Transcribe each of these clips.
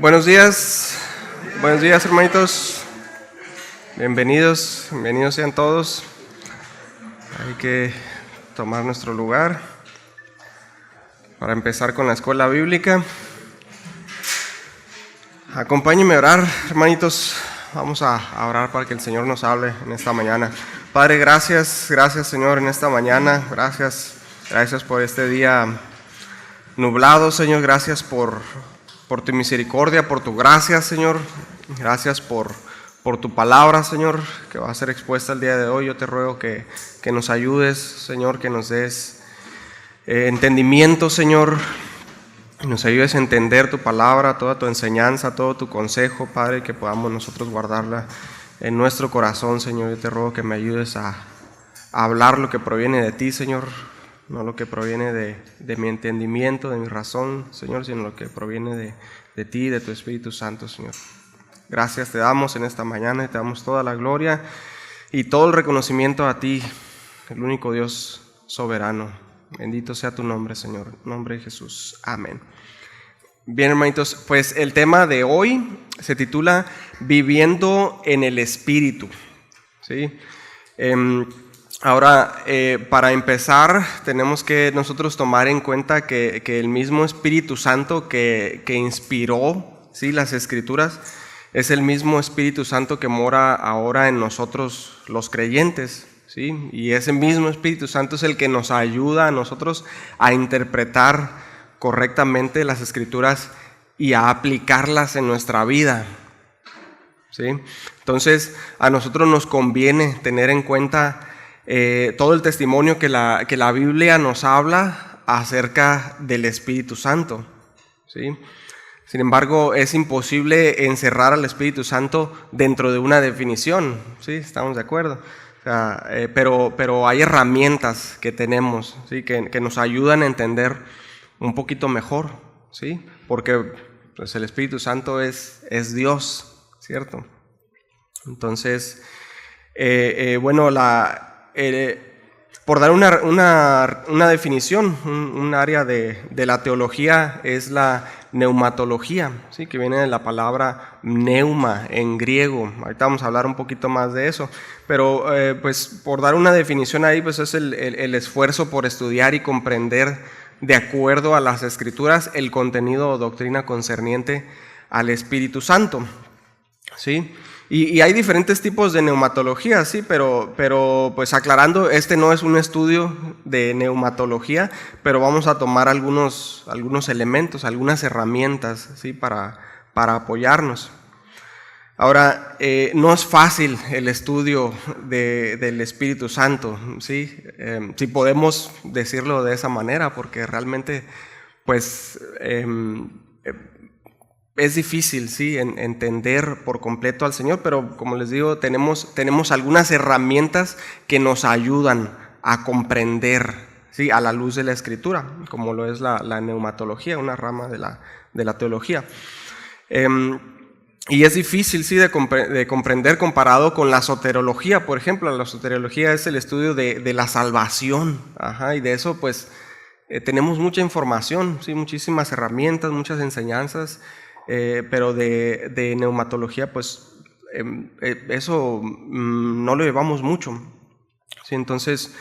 Buenos días hermanitos, bienvenidos sean todos. Hay que tomar nuestro lugar para empezar con la escuela bíblica. Acompáñenme a orar, hermanitos. Vamos a orar para que el Señor nos hable en esta mañana. Padre, gracias Señor en esta mañana. Gracias por este día nublado, Señor. Gracias por tu misericordia, por tu gracia, Señor. Gracias por tu palabra, Señor, que va a ser expuesta el día de hoy. Yo te ruego que nos ayudes, Señor, que nos des entendimiento, Señor. Nos ayudes a entender tu palabra, toda tu enseñanza, todo tu consejo, Padre, que podamos nosotros guardarla en nuestro corazón, Señor. Yo te ruego que me ayudes a hablar lo que proviene de ti, Señor. No lo que proviene de mi entendimiento, de mi razón, Señor, sino lo que proviene de ti, de tu Espíritu Santo, Señor. Gracias te damos en esta mañana y te damos toda la gloria y todo el reconocimiento a ti, el único Dios soberano. Bendito sea tu nombre, Señor. En nombre de Jesús. Amén. Bien, hermanitos, pues el tema de hoy se titula Viviendo en el Espíritu. ¿Sí? Ahora, para empezar, tenemos que nosotros tomar en cuenta que el mismo Espíritu Santo que inspiró, ¿sí?, las Escrituras, es el mismo Espíritu Santo que mora ahora en nosotros los creyentes, ¿sí? Y ese mismo Espíritu Santo es el que nos ayuda a nosotros a interpretar correctamente las Escrituras y a aplicarlas en nuestra vida, ¿sí? Entonces, a nosotros nos conviene tener en cuenta todo el testimonio que la Biblia nos habla acerca del Espíritu Santo, ¿sí? Sin embargo, es imposible encerrar al Espíritu Santo dentro de una definición, ¿sí? ¿Estamos de acuerdo? O sea, pero hay herramientas que tenemos, ¿sí?, que nos ayudan a entender un poquito mejor, ¿sí? Porque pues, el Espíritu Santo es Dios, ¿cierto? Entonces, bueno, por dar una definición, un área de la teología es la neumatología, ¿sí?, que viene de la palabra neuma en griego. Ahorita vamos a hablar un poquito más de eso, pero pues por dar una definición ahí, pues es el esfuerzo por estudiar y comprender de acuerdo a las Escrituras el contenido o doctrina concerniente al Espíritu Santo, ¿sí? Y hay diferentes tipos de neumatología, sí, pero pues aclarando, este no es un estudio de neumatología, pero vamos a tomar algunos elementos, algunas herramientas, sí, para apoyarnos. Ahora, no es fácil el estudio del Espíritu Santo, sí, si podemos decirlo de esa manera, porque realmente, pues, es difícil, sí, entender por completo al Señor, pero como les digo, tenemos algunas herramientas que nos ayudan a comprender, sí, a la luz de la Escritura, como lo es la neumatología, una rama de la teología. Y es difícil, sí, de comprender comparado con la soteriología, por ejemplo. La soteriología es el estudio de la salvación, y de eso pues tenemos mucha información, sí, muchísimas herramientas, muchas enseñanzas. Pero de neumatología, pues eso no lo llevamos mucho, ¿sí? Entonces,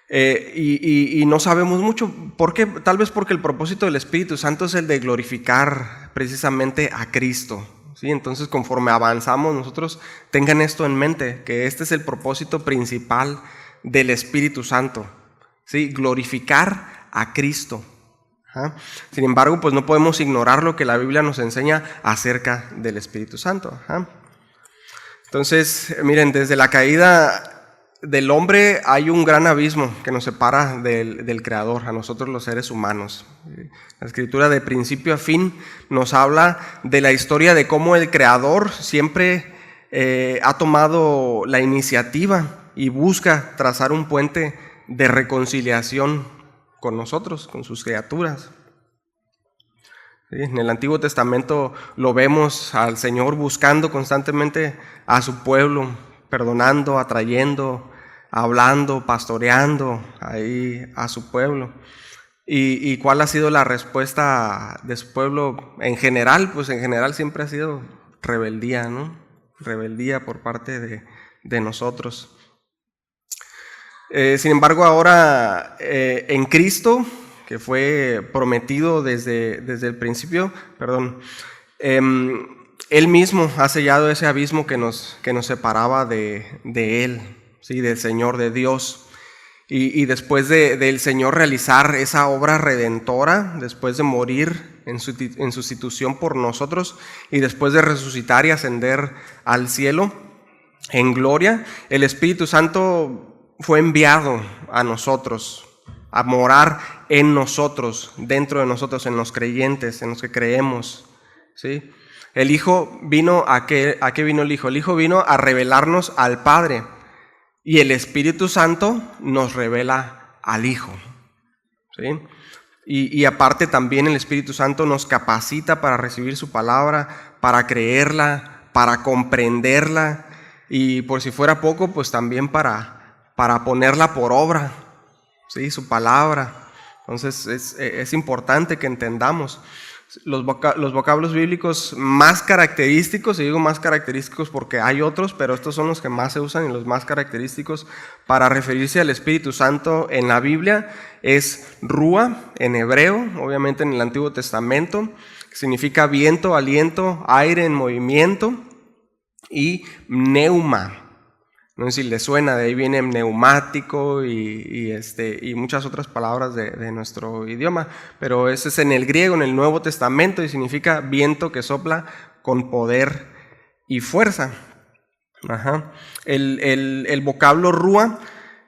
y no sabemos mucho. ¿Por qué? Tal vez porque el propósito del Espíritu Santo es el de glorificar precisamente a Cristo, ¿sí? Entonces, conforme avanzamos, nosotros tengan esto en mente, que este es el propósito principal del Espíritu Santo, ¿sí? Glorificar a Cristo. Sin embargo, pues no podemos ignorar lo que la Biblia nos enseña acerca del Espíritu Santo. Entonces, miren, desde la caída del hombre hay un gran abismo que nos separa del Creador, a nosotros los seres humanos. La Escritura de principio a fin nos habla de la historia de cómo el Creador siempre ha tomado la iniciativa y busca trazar un puente de reconciliación con nosotros, con sus criaturas. ¿Sí? En el Antiguo Testamento lo vemos al Señor buscando constantemente a su pueblo, perdonando, atrayendo, hablando, pastoreando ahí a su pueblo. ¿Y cuál ha sido la respuesta de su pueblo en general? Pues en general siempre ha sido rebeldía, ¿no? Rebeldía por parte de nosotros. Sin embargo, ahora en Cristo, que fue prometido desde el principio, Él mismo ha sellado ese abismo que nos separaba de Él, ¿sí? Del Señor, de Dios. Y después del Señor realizar esa obra redentora, después de morir en sustitución por nosotros, y después de resucitar y ascender al cielo en gloria, el Espíritu Santo fue enviado a nosotros, a morar en nosotros, dentro de nosotros, en los creyentes, en los que creemos, ¿sí? El Hijo vino, ¿a qué vino el Hijo? El Hijo vino a revelarnos al Padre, y el Espíritu Santo nos revela al Hijo, ¿sí? Y aparte también el Espíritu Santo nos capacita para recibir su palabra, para creerla, para comprenderla, y por si fuera poco, pues también para ponerla por obra, ¿sí? Su palabra. Entonces es importante que entendamos los vocablos bíblicos más característicos, y digo más característicos porque hay otros, pero estos son los que más se usan y los más característicos para referirse al Espíritu Santo en la Biblia. Es Rúa en hebreo, obviamente en el Antiguo Testamento, que significa viento, aliento, aire en movimiento, y Pneuma. No sé si le suena, de ahí viene neumático y muchas otras palabras de nuestro idioma, pero ese es en el griego, en el Nuevo Testamento, y significa viento que sopla con poder y fuerza. Ajá. El vocablo rúa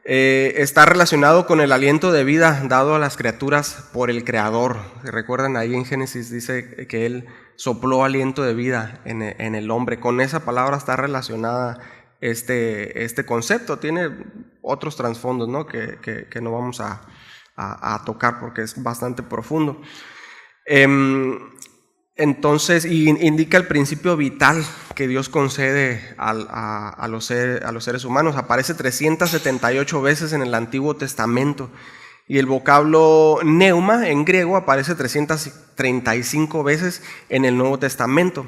está relacionado con el aliento de vida dado a las criaturas por el Creador. ¿Recuerdan? Ahí en Génesis dice que Él sopló aliento de vida en el hombre. Con esa palabra está relacionada este concepto. Tiene otros trasfondos, ¿no? que no vamos a tocar porque es bastante profundo. Entonces, indica el principio vital que Dios concede a los seres humanos. Aparece 378 veces en el Antiguo Testamento, y el vocablo neuma en griego aparece 335 veces en el Nuevo Testamento.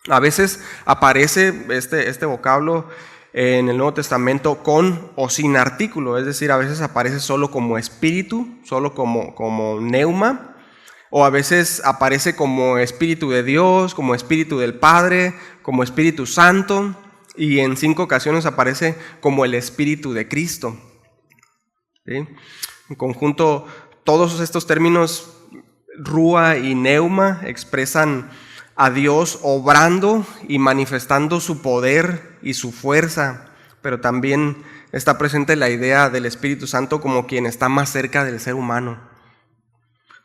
A veces aparece este vocablo en el Nuevo Testamento con o sin artículo, es decir, a veces aparece solo como espíritu, solo como neuma, o a veces aparece como Espíritu de Dios, como Espíritu del Padre, como Espíritu Santo, y en 5 ocasiones aparece como el Espíritu de Cristo, ¿sí? En conjunto, todos estos términos, rúa y neuma, expresan a Dios obrando y manifestando su poder y su fuerza, pero también está presente la idea del Espíritu Santo como quien está más cerca del ser humano,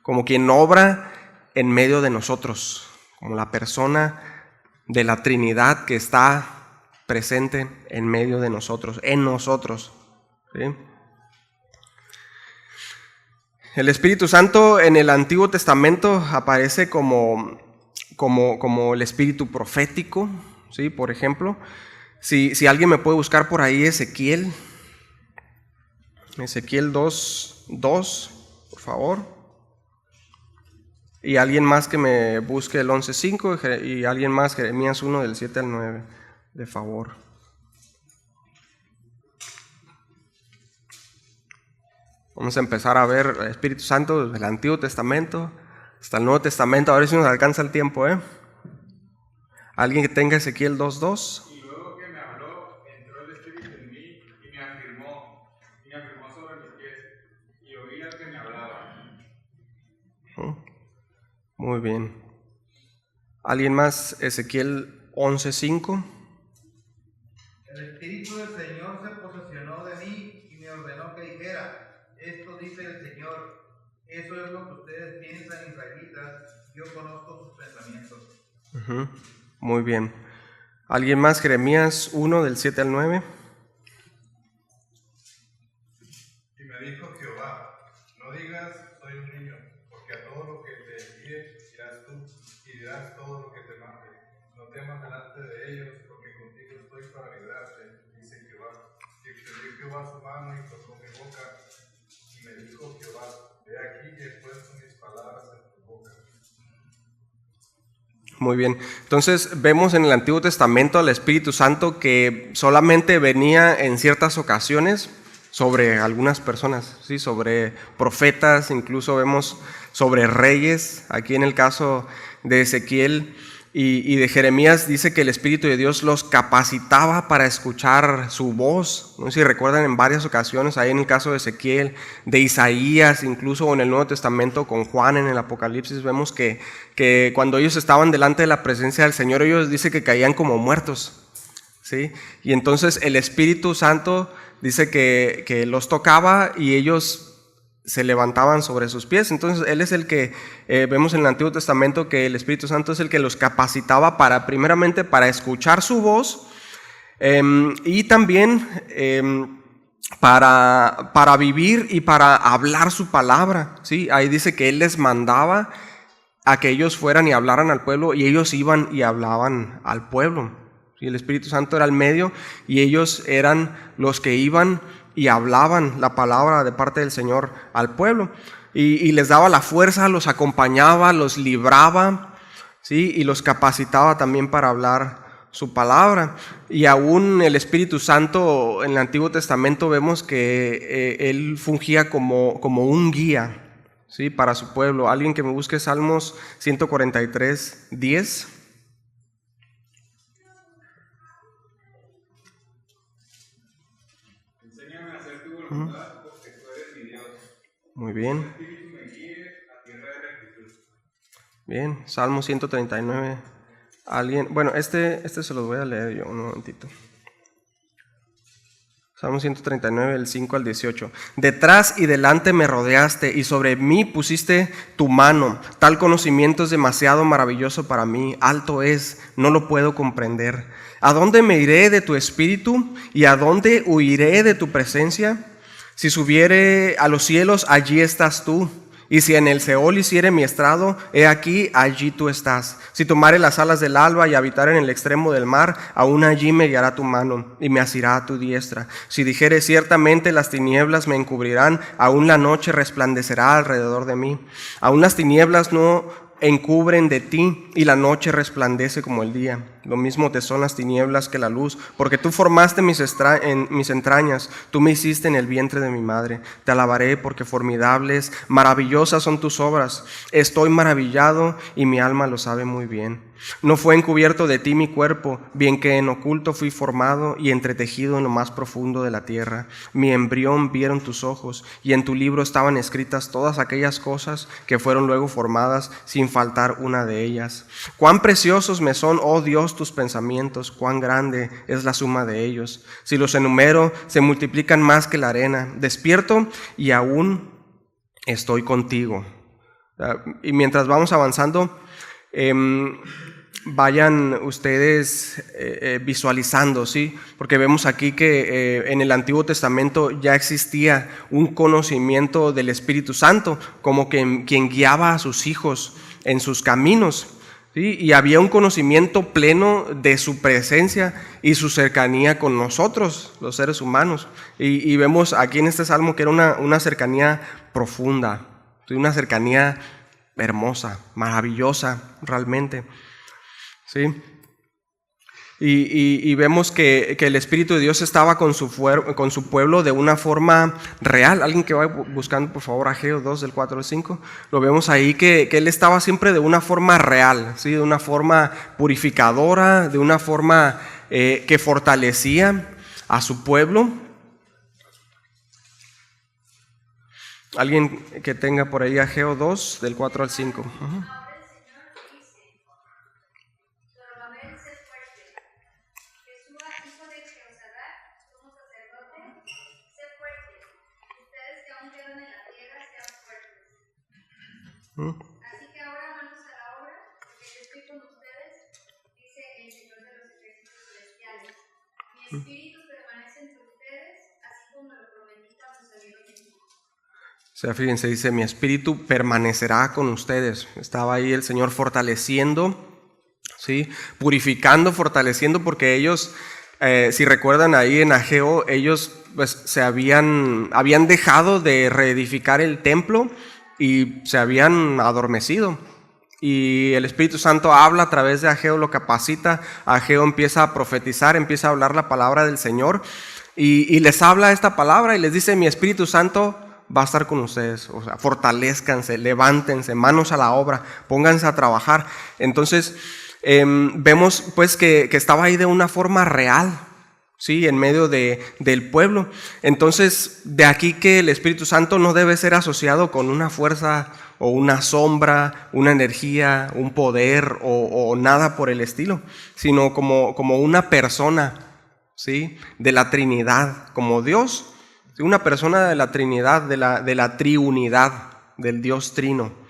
como quien obra en medio de nosotros, como la persona de la Trinidad que está presente en medio de nosotros, en nosotros, ¿sí? El Espíritu Santo en el Antiguo Testamento aparece como el Espíritu profético, ¿sí? Por ejemplo, si alguien me puede buscar por ahí Ezequiel 2:2, por favor. Y alguien más que me busque el 11:5, y alguien más Jeremías 1 del 7 al 9, de favor. Vamos a empezar a ver el Espíritu Santo desde el Antiguo Testamento hasta el Nuevo Testamento. A ver si nos alcanza el tiempo, ¿eh? Alguien que tenga Ezequiel 2:2. Y luego que me habló, entró el Espíritu en mí y me afirmó sobre mis pies, y oí al que me hablaba. Muy bien. ¿Alguien más? Ezequiel 11:5. El Espíritu del Señor se posesionó de mí y me ordenó que dijera: esto dice el Señor, eso es lo que ustedes piensan, israelitas, yo conozco sus pensamientos. Muy bien. ¿Alguien más? Jeremías 1 del 7 al 9. Y me dijo Jehová: no digas soy un niño, porque a todo lo que te envíe irás tú, y dirás todo lo que te mande. No temas delante de ellos, porque contigo estoy para librarte, dice Jehová. Y extendió Jehová su mano y tocó mi boca, y me dijo Jehová, he aquí que he puesto mis palabras en tu boca. Muy bien, entonces vemos en el Antiguo Testamento al Espíritu Santo que solamente venía en ciertas ocasiones sobre algunas personas, ¿sí? Sobre profetas, incluso vemos sobre reyes, aquí en el caso de Ezequiel y de Jeremías dice que el Espíritu de Dios los capacitaba para escuchar su voz. No sé si recuerdan en varias ocasiones, ahí en el caso de Ezequiel, de Isaías, incluso en el Nuevo Testamento con Juan en el Apocalipsis, vemos que cuando ellos estaban delante de la presencia del Señor, ellos dice que caían como muertos, ¿sí? Y entonces el Espíritu Santo dice que los tocaba y ellos se levantaban sobre sus pies. Entonces Él es el que, vemos en el Antiguo Testamento que el Espíritu Santo es el que los capacitaba primeramente para escuchar su voz y también para vivir y para hablar su palabra, ¿sí? Ahí dice que Él les mandaba a que ellos fueran y hablaran al pueblo y ellos iban y hablaban al pueblo. ¿Sí? El Espíritu Santo era el medio y ellos eran los que iban y hablaban la palabra de parte del Señor al pueblo. Y les daba la fuerza, los acompañaba, los libraba, ¿sí? Y los capacitaba también para hablar su palabra. Y aún el Espíritu Santo en el Antiguo Testamento vemos que Él fungía como un guía, ¿sí? Para su pueblo. Alguien que me busque Salmos 143, 10. Enséñame a hacer tu voluntad, porque tú eres mi Dios. Muy bien. Tu espíritu me guíe a tierra de rectitud. Bien, Salmo 139. Alguien, bueno, este se los voy a leer yo un momentito. Salmo 139, del 5 al 18. Detrás y delante me rodeaste y sobre mí pusiste tu mano. Tal conocimiento es demasiado maravilloso para mí. Alto es, no lo puedo comprender. ¿A dónde me iré de tu espíritu y a dónde huiré de tu presencia? Si subiere a los cielos, allí estás tú. Y si en el Seol hiciere mi estrado, he aquí, allí tú estás. Si tomare las alas del alba y habitar en el extremo del mar, aún allí me guiará tu mano y me asirá a tu diestra. Si dijere ciertamente las tinieblas me encubrirán, aún la noche resplandecerá alrededor de mí. Aún las tinieblas no encubren de ti y la noche resplandece como el día. Lo mismo te son las tinieblas que la luz, porque tú formaste mis entrañas, tú me hiciste en el vientre de mi madre. Te alabaré porque formidables, maravillosas son tus obras. Estoy maravillado y mi alma lo sabe muy bien. No fue encubierto de ti mi cuerpo, bien que en oculto fui formado y entretejido en lo más profundo de la tierra. Mi embrión vieron tus ojos, y en tu libro estaban escritas todas aquellas cosas que fueron luego formadas, sin faltar una de ellas. Cuán preciosos me son, oh Dios, tus pensamientos, cuán grande es la suma de ellos. Si los enumero, se multiplican más que la arena. Despierto y aún estoy contigo. Y mientras vamos avanzando, vayan ustedes visualizando, ¿sí? Porque vemos aquí que en el Antiguo Testamento ya existía un conocimiento del Espíritu Santo, como que quien guiaba a sus hijos en sus caminos, ¿sí? Y había un conocimiento pleno de su presencia y su cercanía con nosotros, los seres humanos. Y vemos aquí en este salmo que era una cercanía profunda, ¿sí? Una cercanía hermosa, maravillosa realmente, ¿sí? Y vemos que el Espíritu de Dios estaba con su pueblo de una forma real. Alguien que vaya buscando por favor Ageo 2 del 4 al 5, lo vemos ahí que Él estaba siempre de una forma real, ¿sí? De una forma purificadora, de una forma que fortalecía a su pueblo. Alguien que tenga por ahí Ageo 2 del 4 al 5. Uh-huh. Así que ahora manos a la obra, porque yo estoy con ustedes, dice el Señor de los ejércitos celestiales. Mi espíritu permanece entre ustedes, así como lo prometí cuando salieron de Egipto. O sea, fíjense, dice, mi espíritu permanecerá con ustedes. Estaba ahí el Señor fortaleciendo, ¿sí? Purificando, fortaleciendo, porque ellos, si recuerdan ahí en Ageo, ellos pues se habían dejado de reedificar el templo y se habían adormecido. Y el Espíritu Santo habla a través de Ageo, lo capacita. Ageo empieza a profetizar, empieza a hablar la palabra del Señor y les habla esta palabra y les dice: mi Espíritu Santo va a estar con ustedes. O sea, fortalézcanse, levántense, manos a la obra, pónganse a trabajar. Entonces vemos pues que estaba ahí de una forma real, ¿sí? En medio del pueblo. Entonces, de aquí que el Espíritu Santo no debe ser asociado con una fuerza o una sombra, una energía, un poder o nada por el estilo, sino como una persona, ¿sí? De la Trinidad, como Dios, ¿sí? Una persona de la Trinidad, de la triunidad, del Dios trino.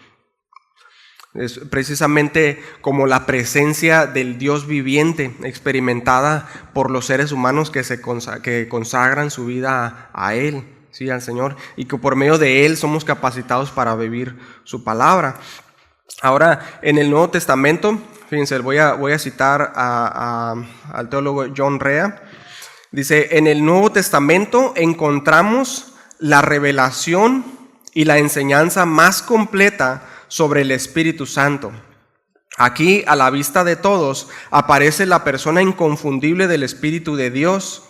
Es precisamente como la presencia del Dios viviente experimentada por los seres humanos que consagran su vida a Él, ¿sí? Al Señor, y que por medio de Él somos capacitados para vivir su palabra. Ahora, en el Nuevo Testamento, fíjense, voy a citar al teólogo John Rea. Dice: en el Nuevo Testamento encontramos la revelación y la enseñanza más completa sobre el Espíritu Santo. Aquí, a la vista de todos, aparece la persona inconfundible del Espíritu de Dios.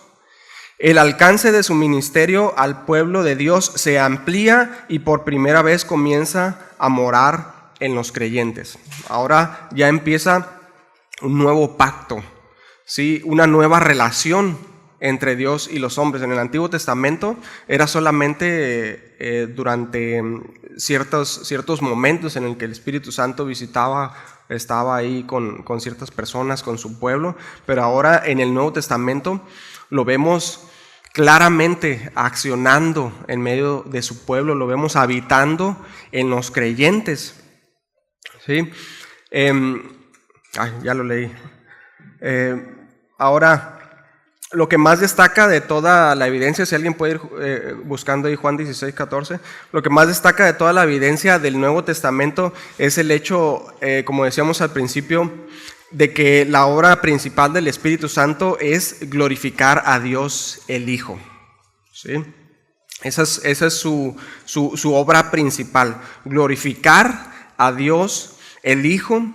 El alcance de su ministerio al pueblo de Dios se amplía y por primera vez comienza a morar en los creyentes. Ahora ya empieza un nuevo pacto, ¿sí? Una nueva relación entre Dios y los hombres. En el Antiguo Testamento era solamente durante ciertos momentos en el que el Espíritu Santo estaba ahí con ciertas personas, con su pueblo, pero ahora en el Nuevo Testamento lo vemos claramente accionando en medio de su pueblo, lo vemos habitando en los creyentes, ¿sí? Ya lo leí. Ahora, lo que más destaca de toda la evidencia, si alguien puede ir buscando ahí Juan 16, 14, lo que más destaca de toda la evidencia del Nuevo Testamento es el hecho, como decíamos al principio, de que la obra principal del Espíritu Santo es glorificar a Dios el Hijo, ¿sí? Esa es su obra principal, glorificar a Dios el Hijo,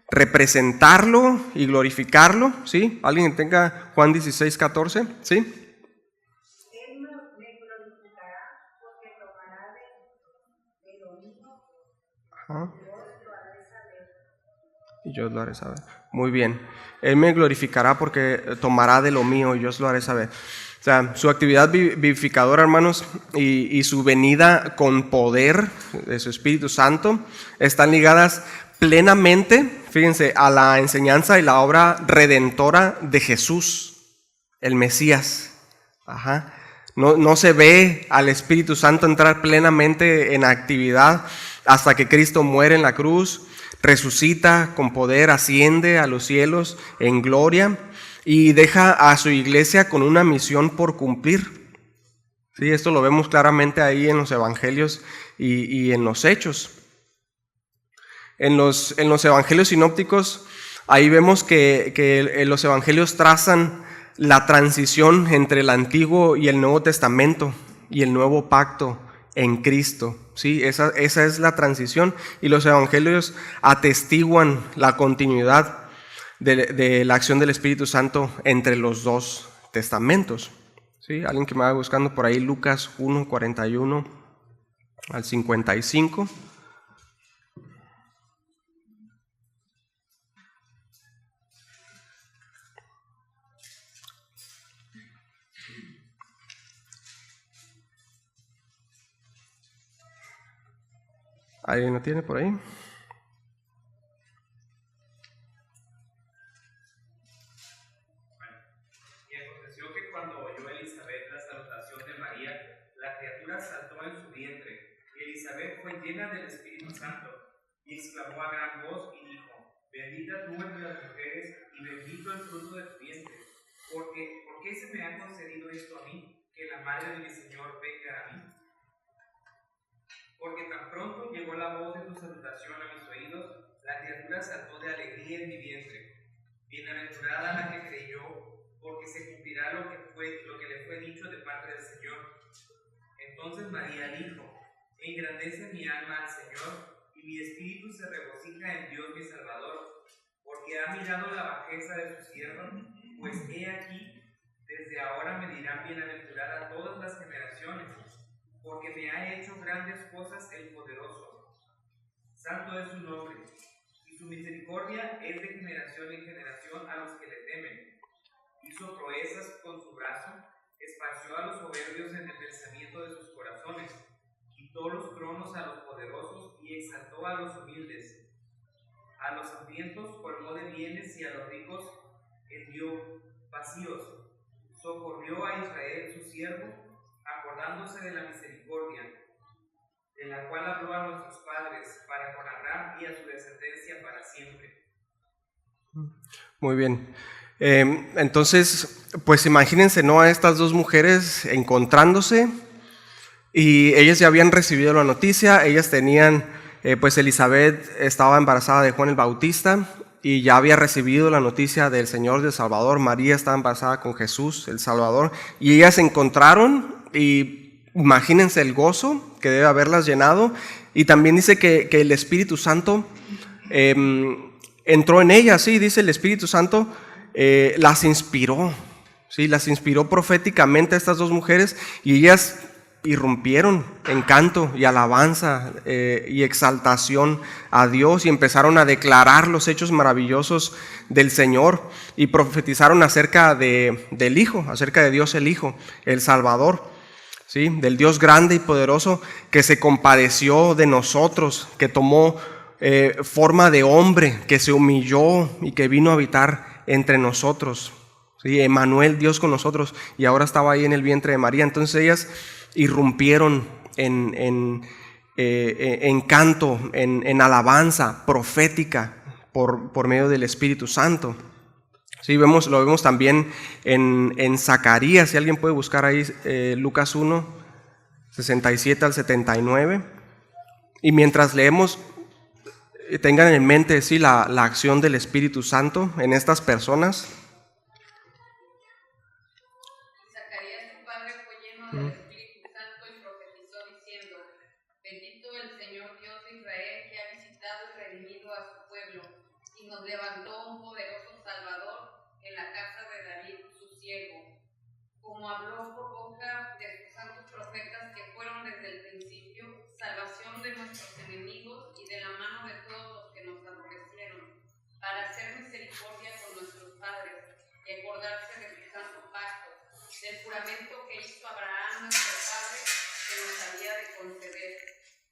representarlo y glorificarlo, ¿sí? ¿Alguien tenga Juan 16, 14? ¿Sí? Él me glorificará porque tomará de lo mío. Ajá. Yo lo haré saber. Y yo os lo haré saber. Muy bien. Él me glorificará porque tomará de lo mío y yo os lo haré saber. O sea, su actividad vivificadora, hermanos, y su venida con poder de su Espíritu Santo están ligadas plenamente, fíjense, a la enseñanza y la obra redentora de Jesús, el Mesías. Ajá. No se ve al Espíritu Santo entrar plenamente en actividad hasta que Cristo muere en la cruz, resucita con poder, asciende a los cielos en gloria y deja a su iglesia con una misión por cumplir. Sí, esto lo vemos claramente ahí en los evangelios y en los hechos. En los evangelios sinópticos, ahí vemos que los evangelios trazan la transición entre el Antiguo y el Nuevo Testamento y el Nuevo Pacto en Cristo. ¿Sí? Esa es la transición, y los evangelios atestiguan la continuidad de la acción del Espíritu Santo entre los dos testamentos. ¿Sí? Alguien que me vaya buscando por ahí, Lucas 1, 41 al 55. ¿Alguien lo tiene por ahí? Y aconteció que cuando oyó Elizabeth la salutación de María, la criatura saltó en su vientre, y Elizabeth fue llena del Espíritu Santo, y exclamó a gran voz y dijo: bendita tú entre las mujeres, y bendito el fruto de tu vientre. ¿Por qué se me ha concedido esto a mí, que la madre de mi Señor venga a mí? Porque tan pronto llegó la voz de tu salutación a mis oídos, la criatura saltó de alegría en mi vientre. Bienaventurada la que creyó porque se cumplirá lo que le fue dicho de parte del Señor. Entonces María dijo: engrandece mi alma al Señor, y mi espíritu se regocija en Dios mi Salvador, porque ha mirado la bajeza de su sierva, pues he aquí, desde ahora me dirán bienaventurada todas las generaciones, porque me ha hecho grandes cosas el poderoso. Santo es su nombre, y su misericordia es de generación en generación a los que le temen. Hizo proezas con su brazo, esparció a los soberbios en el pensamiento de sus corazones, quitó los tronos a los poderosos y exaltó a los humildes. A los hambrientos colmó de bienes y a los ricos envió vacíos. Socorrió a Israel su siervo, acordándose de la misericordia, de la cual habló a nuestros padres, para con Abraham y a su descendencia para siempre. Muy bien. Entonces, pues imagínense, ¿no?, a estas dos mujeres encontrándose, y ellas ya habían recibido la noticia. Ellas tenían, pues Elizabeth estaba embarazada de Juan el Bautista y ya había recibido la noticia del Señor del Salvador. María estaba embarazada con Jesús el Salvador, y ellas se encontraron, y imagínense el gozo que debe haberlas llenado. Y también dice que el Espíritu Santo entró en ellas, sí, dice el Espíritu Santo las inspiró, sí, las inspiró proféticamente a estas dos mujeres, y ellas irrumpieron en canto y alabanza y exaltación a Dios, y empezaron a declarar los hechos maravillosos del Señor, y profetizaron acerca del Hijo, acerca de Dios el Hijo, el Salvador, ¿sí?, del Dios grande y poderoso, que se compadeció de nosotros, que tomó forma de hombre, que se humilló y que vino a habitar entre nosotros, ¿sí? Emmanuel, Dios con nosotros, y ahora estaba ahí en el vientre de María. Entonces ellas irrumpieron en canto, en alabanza profética por medio del Espíritu Santo. Sí, lo vemos también en Zacarías. Si alguien puede buscar ahí Lucas 1, 67 al 79. Y mientras leemos, tengan en mente, sí, la acción del Espíritu Santo en estas personas. Zacarías, su padre, fue lleno del Espíritu Santo y profetizó diciendo: bendito el Señor Dios de Israel, que ha visitado y redimido a su pueblo, y nos levantó un poderoso Salvador en la casa de David, su siervo, como habló por boca de sus santos profetas que fueron desde el principio, salvación de nuestros enemigos y de la mano de todos los que nos aborrecieron, para hacer misericordia con nuestros padres y acordarse de su santo pacto, del juramento que hizo Abraham nuestro padre, que nos había de conceder,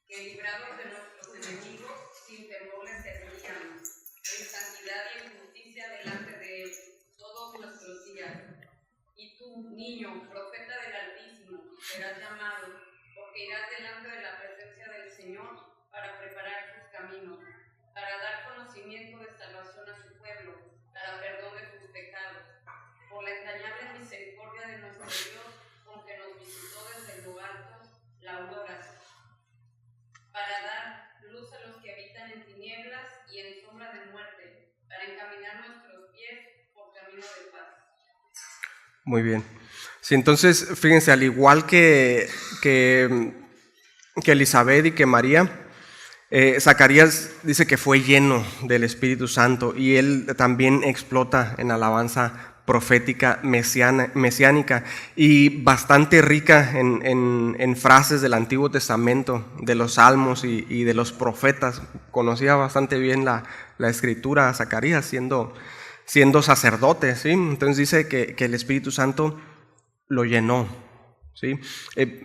que librados de nuestros enemigos, sin temor les servíamos, en santidad y en justicia delante de él, todos nuestros días. Y tú, niño, profeta del Altísimo, serás llamado, porque irás delante de la presencia del Señor para preparar sus caminos, para dar conocimiento de salvación a su pueblo, para perdón de sus pecados, por la entrañable misericordia de nuestro Dios, con que nos visitó desde lo alto la aurora, para dar luz a los que habitan en tinieblas y en sombra de muerte, para encaminar nuestros pies por camino de paz. Muy bien. Sí, entonces, fíjense, al igual que Elizabeth y que María, Zacarías dice que fue lleno del Espíritu Santo, y él también explota en alabanza profética mesiánica y bastante rica en frases del Antiguo Testamento, de los salmos y de los profetas. Conocía bastante bien la escritura Zacarías siendo sacerdote, ¿sí? Entonces dice que el Espíritu Santo lo llenó, ¿sí?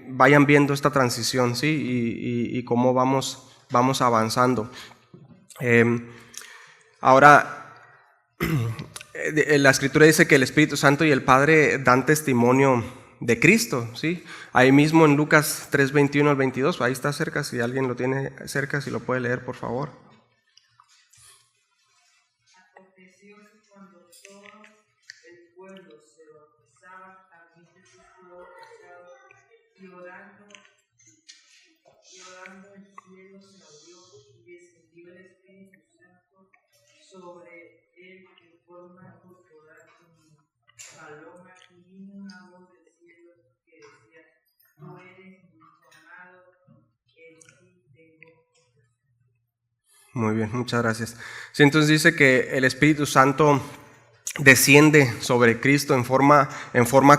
Vayan viendo esta transición, ¿sí? Y cómo vamos avanzando. Ahora, la Escritura dice que el Espíritu Santo y el Padre dan testimonio de Cristo, ¿sí? Ahí mismo en Lucas 3, 21 al 22, ahí está cerca, si alguien lo tiene cerca, si lo puede leer, por favor. Aconteció que cuando todo el pueblo se bautizaba, también Jesús fue bautizado, y orando el cielo se abrió y descendió el Espíritu Santo sobre él en forma corporal como paloma y vino una voz del cielo que decía, tú eres mi hijo amado, en ti tengo. Muy bien, muchas gracias. Sí, entonces dice que el Espíritu Santo desciende sobre Cristo en forma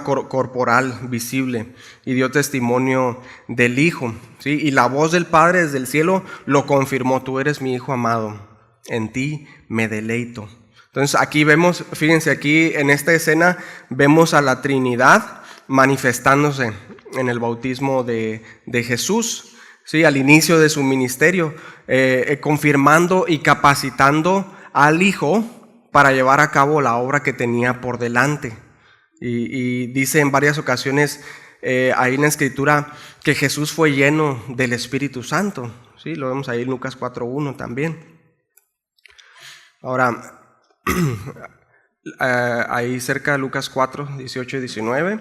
corporal, visible, y dio testimonio del Hijo, ¿sí? Y la voz del Padre desde el cielo lo confirmó: tú eres mi Hijo amado, en ti me deleito. Entonces aquí vemos, fíjense, aquí en esta escena vemos a la Trinidad manifestándose en el bautismo de Jesús, ¿sí? Al inicio de su ministerio, confirmando y capacitando al Hijo para llevar a cabo la obra que tenía por delante. Y dice en varias ocasiones ahí en la Escritura que Jesús fue lleno del Espíritu Santo, ¿sí? Lo vemos ahí en Lucas 4:1 también. Ahora, ahí cerca de Lucas 4, 18 y 19,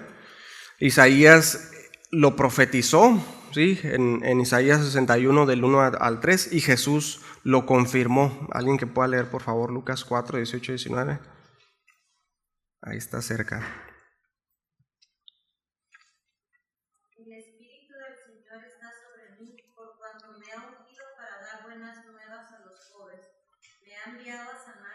Isaías lo profetizó, ¿sí? En Isaías 61 del 1 al 3, y Jesús lo confirmó. Alguien que pueda leer, por favor, Lucas 4, 18 y 19. Ahí está cerca. El Espíritu del Señor está sobre mí, por cuanto me ha ungido para dar buenas nuevas a los pobres. Me ha enviado a sanar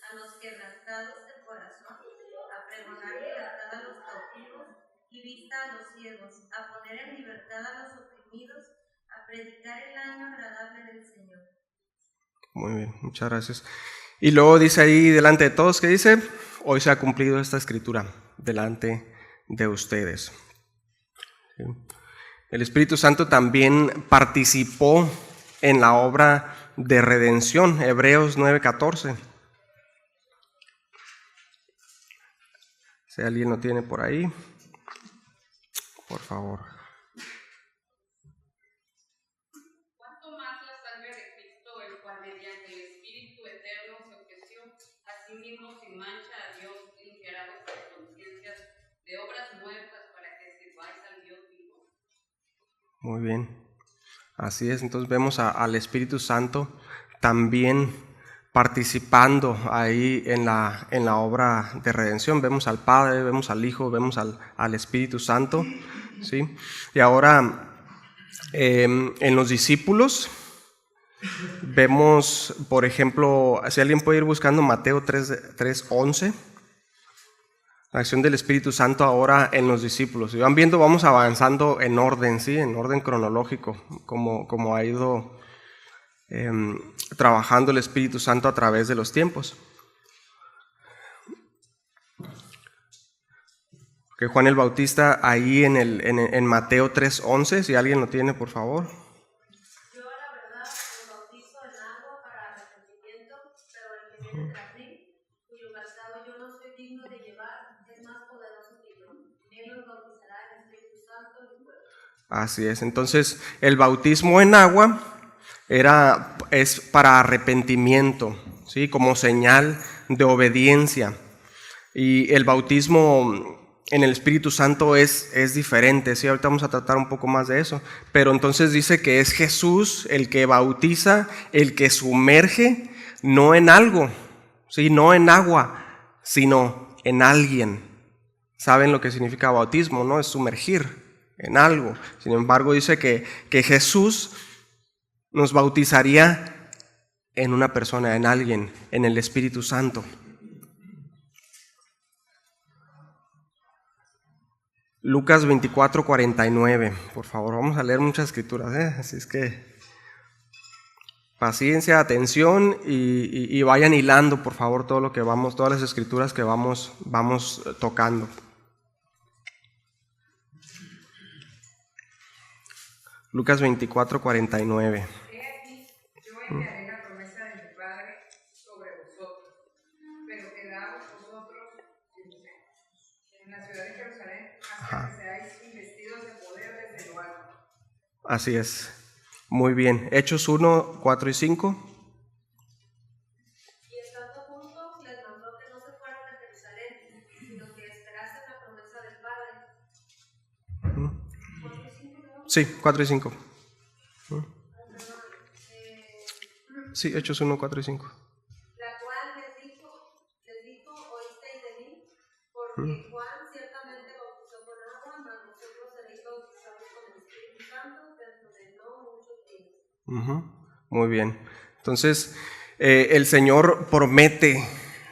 a los quebrantados de corazón, a pregonar libertad a los cautivos y vista a los ciegos, a poner en libertad a los oprimidos, a predicar el año agradable del Señor. Muy bien, muchas gracias. Y luego dice ahí delante de todos, ¿qué dice? Hoy se ha cumplido esta escritura delante de ustedes. ¿Sí? El Espíritu Santo también participó en la obra de redención, Hebreos 9:14. Si alguien lo tiene por ahí, por favor. ¿Cuánto más la sangre de Cristo, el cual mediante el Espíritu eterno se ofreció a sí mismo sin mancha a Dios, limpiará vuestras conciencias de obras muertas para que sirváis al Dios vivo? Muy bien, así es. Entonces vemos al Espíritu Santo también participando ahí en la obra de redención. Vemos al Padre, vemos al Hijo, vemos al Espíritu Santo, ¿sí? Y ahora en los discípulos vemos, por ejemplo, si alguien puede ir buscando Mateo 3:11, la acción del Espíritu Santo ahora en los discípulos. Si van viendo, vamos avanzando en orden, ¿sí? En orden cronológico, como ha ido trabajando el Espíritu Santo a través de los tiempos. Que Juan el Bautista ahí en Mateo 3:11, si alguien lo tiene, por favor. Yo, la verdad, os bautizo en agua para arrepentimiento, pero el que viene tras mí, cuyo calzado yo no soy digno de llevar, es más poderoso que yo. Él os bautizará en Espíritu Santo y fuego. Así es. Entonces, el bautismo en agua es para arrepentimiento, ¿sí? Como señal de obediencia. Y el bautismo en el Espíritu Santo es diferente, ¿sí? Ahorita vamos a tratar un poco más de eso. Pero entonces dice que es Jesús el que bautiza, el que sumerge, no en algo, ¿sí? No en agua, sino en alguien. ¿Saben lo que significa bautismo? No es sumergir en algo. Sin embargo, dice que Jesús nos bautizaría en una persona, en alguien, en el Espíritu Santo. Lucas 24:49, por favor, vamos a leer muchas escrituras, así es que paciencia, atención y vayan hilando, por favor, todo lo que todas las escrituras que vamos tocando. Lucas 24:49. He aquí, yo enviaré la promesa de mi Padre sobre vosotros, pero quedaos vosotros en la ciudad de Jerusalén hasta que seáis investidos de poder desde lo alto. Así es. Muy bien. Hechos 1, 4 y 5. Y estando juntos, les mandó que no se fueran a Jerusalén, sino que esperasen la promesa del Padre. ¿4 y 5, no? Sí, 4 y 5. Sí, Hechos 1, 4 y 5. La cual les dijo, oísteis de mí, por Porque Juan ciertamente bautizó con agua, mas nosotros seréis bautizados con el Espíritu Santo dentro de no mucho tiempo. Muy bien. Entonces, el Señor promete,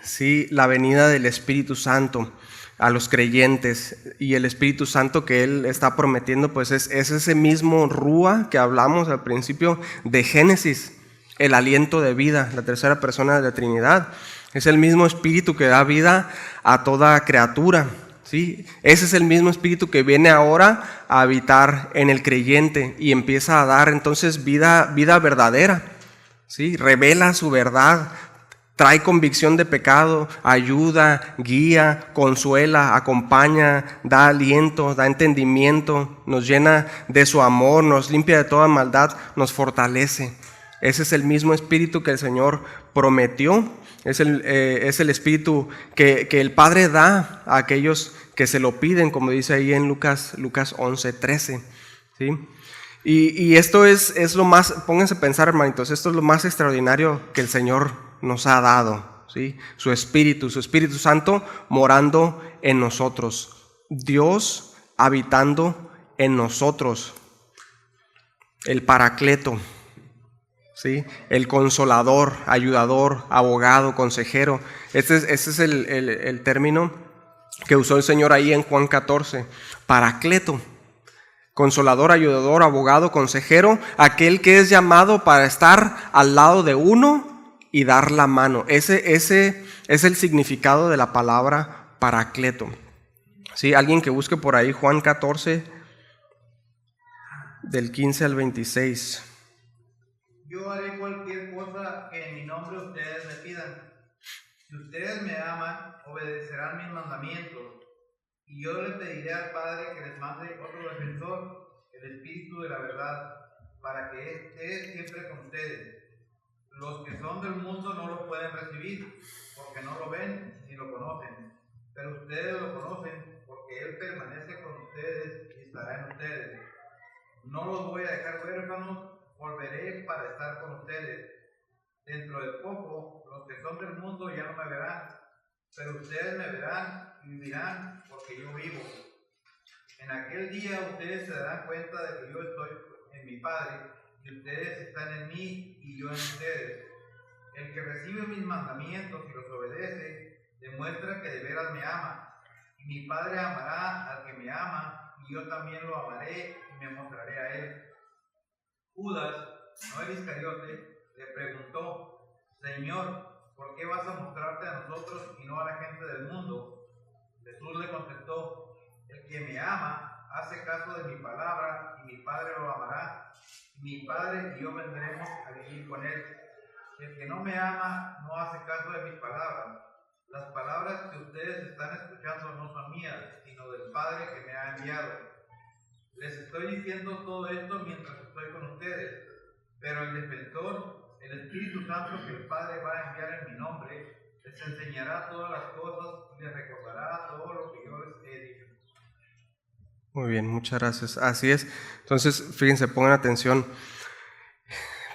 ¿sí?, la venida del Espíritu Santo a los creyentes, y el Espíritu Santo que Él está prometiendo pues es ese mismo Rúa que hablamos al principio de Génesis, el aliento de vida, la tercera persona de la Trinidad. Es el mismo Espíritu que da vida a toda criatura, ¿sí? Ese es el mismo Espíritu que viene ahora a habitar en el creyente y empieza a dar entonces vida verdadera, ¿sí? Revela su verdad, trae convicción de pecado, ayuda, guía, consuela, acompaña, da aliento, da entendimiento, nos llena de su amor, nos limpia de toda maldad, nos fortalece. Ese es el mismo Espíritu que el Señor prometió. Es el Espíritu que el Padre da a aquellos que se lo piden, como dice ahí en Lucas 11:13, ¿sí? Y esto es lo más, pónganse a pensar, hermanitos, esto es lo más extraordinario que el Señor nos ha dado, ¿sí? Su Espíritu Santo morando en nosotros, Dios habitando en nosotros, el Paracleto, ¿sí? El Consolador, ayudador, abogado, consejero. Ese es el término que usó el Señor ahí en Juan 14, Paracleto. Consolador, ayudador, abogado, consejero, aquel que es llamado para estar al lado de uno y dar la mano. Ese es el significado de la palabra Paracleto. ¿Sí? Alguien que busque por ahí Juan 14, del 15 al 26. Yo haré cualquier cosa que en mi nombre ustedes me pidan. Si ustedes me aman, obedecerán mis mandamientos. Y yo les pediré al Padre que les mande otro defensor, el Espíritu de la verdad, para que esté siempre con ustedes. Los que son del mundo no lo pueden recibir, porque no lo ven ni lo conocen. Pero ustedes lo conocen, porque Él permanece con ustedes y estará en ustedes. No los voy a dejar huérfanos, volveré para estar con ustedes. Dentro de poco, los que son del mundo ya no me verán, pero ustedes me verán y vivirán, porque yo vivo. En aquel día ustedes se darán cuenta de que yo estoy en mi Padre, y ustedes están en mí y yo en ustedes. El que recibe mis mandamientos y los obedece, demuestra que de veras me ama. Y mi Padre amará al que me ama, y yo también lo amaré y me mostraré a él. Judas, no el Iscariote, le preguntó: Señor, ¿por qué vas a mostrarte a nosotros y no a la gente del mundo? Jesús le contestó: el que me ama hace caso de mi palabra, y mi Padre lo amará. Mi Padre y yo vendremos a vivir con él. El que no me ama no hace caso de mis palabras. Las palabras que ustedes están escuchando no son mías, sino del Padre que me ha enviado. Les estoy diciendo todo esto mientras estoy con ustedes, pero el defensor, el Espíritu Santo que el Padre va a enviar en mi nombre, les enseñará todas las cosas y les recordará todo lo que yo les he dicho. Muy bien, muchas gracias. Así es. Entonces, fíjense, pongan atención.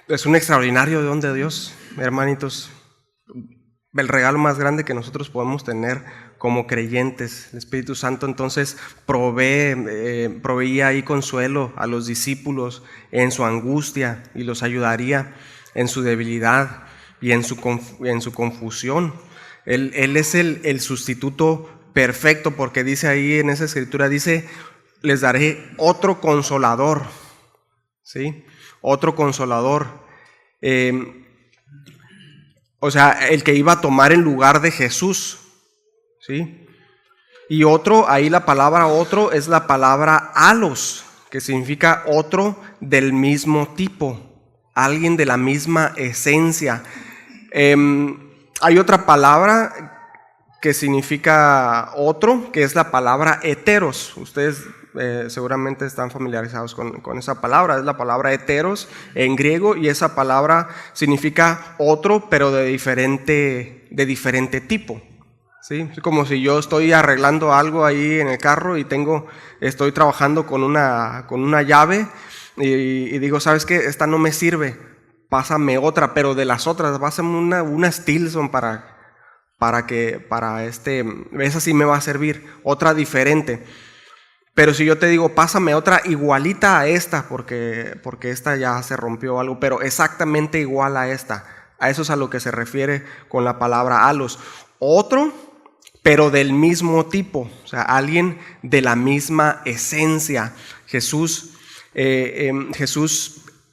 Es un extraordinario don de Dios, hermanitos. El regalo más grande que nosotros podemos tener como creyentes. El Espíritu Santo entonces proveía ahí consuelo a los discípulos en su angustia y los ayudaría en su debilidad y en su confusión. Él es el sustituto perfecto, porque dice ahí en esa escritura, dice: les daré otro consolador, ¿sí? Otro consolador. O sea, el que iba a tomar el lugar de Jesús, ¿sí? Y otro, ahí la palabra otro es la palabra alos, que significa otro del mismo tipo, alguien de la misma esencia. Hay otra palabra que significa otro, que es la palabra heteros. Ustedes seguramente están familiarizados con esa palabra. Es la palabra heteros en griego, y esa palabra significa otro, pero de diferente tipo, ¿sí? Es como si yo estoy arreglando algo ahí en el carro y estoy trabajando con una llave y digo: ¿sabes qué? Esta no me sirve, pásame otra, pero de las otras, pásame una Stilson para esa sí me va a servir, otra diferente. Pero si yo te digo, pásame otra igualita a esta, porque esta ya se rompió algo, pero exactamente igual a esta, a eso es a lo que se refiere con la palabra halos. Otro, pero del mismo tipo, o sea, alguien de la misma esencia. Jesús,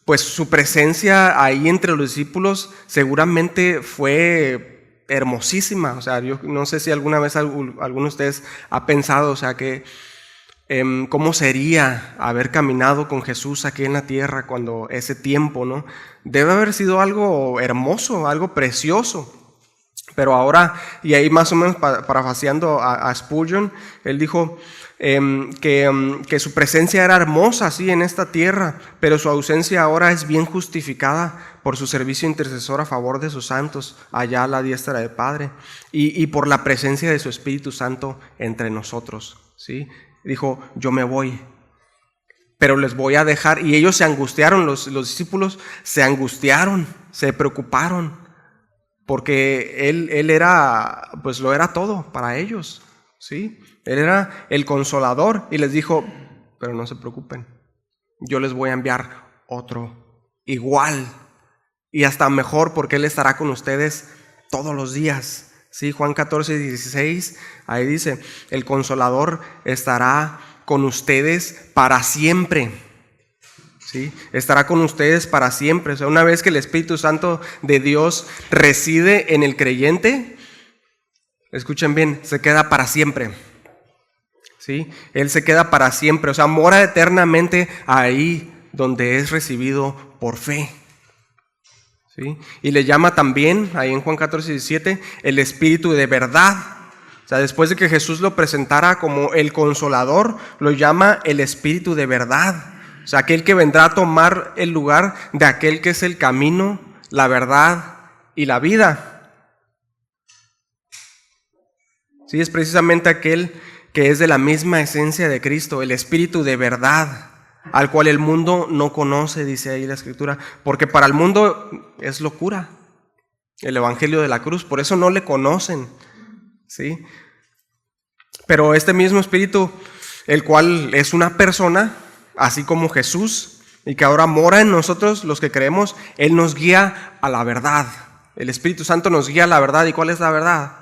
pues su presencia ahí entre los discípulos seguramente fue hermosísima. O sea, yo no sé si alguna vez alguno de ustedes ha pensado, o sea, que cómo sería haber caminado con Jesús aquí en la tierra cuando ese tiempo, ¿no? Debe haber sido algo hermoso, algo precioso. Pero ahora, y ahí más o menos parafaseando a Spurgeon, él dijo que su presencia era hermosa sí en esta tierra, pero su ausencia ahora es bien justificada por su servicio intercesor a favor de sus santos allá a la diestra del Padre y por la presencia de su Espíritu Santo entre nosotros, ¿sí? Dijo, yo me voy, pero les voy a dejar. Y ellos se angustiaron, los discípulos se angustiaron, se preocuparon, porque él era, pues lo era todo para ellos, ¿sí? Él era el consolador y les dijo, pero no se preocupen, yo les voy a enviar otro igual y hasta mejor, porque Él estará con ustedes todos los días. Sí, Juan 14:16, ahí dice, el Consolador estará con ustedes para siempre. ¿Sí? Estará con ustedes para siempre. O sea, una vez que el Espíritu Santo de Dios reside en el creyente, escuchen bien, se queda para siempre. ¿Sí? Él se queda para siempre, o sea, mora eternamente ahí donde es recibido por fe. ¿Sí? Y le llama también, ahí en Juan 14:17, el Espíritu de verdad. O sea, después de que Jesús lo presentara como el Consolador, lo llama el Espíritu de verdad. O sea, aquel que vendrá a tomar el lugar de aquel que es el camino, la verdad y la vida. Sí, es precisamente aquel que es de la misma esencia de Cristo, el Espíritu de verdad, al cual el mundo no conoce, dice ahí la Escritura, porque para el mundo es locura el evangelio de la cruz, por eso no le conocen, ¿sí? Pero este mismo Espíritu, el cual es una persona, así como Jesús, y que ahora mora en nosotros los que creemos, Él nos guía a la verdad. El Espíritu Santo nos guía a la verdad. ¿Y cuál es la verdad?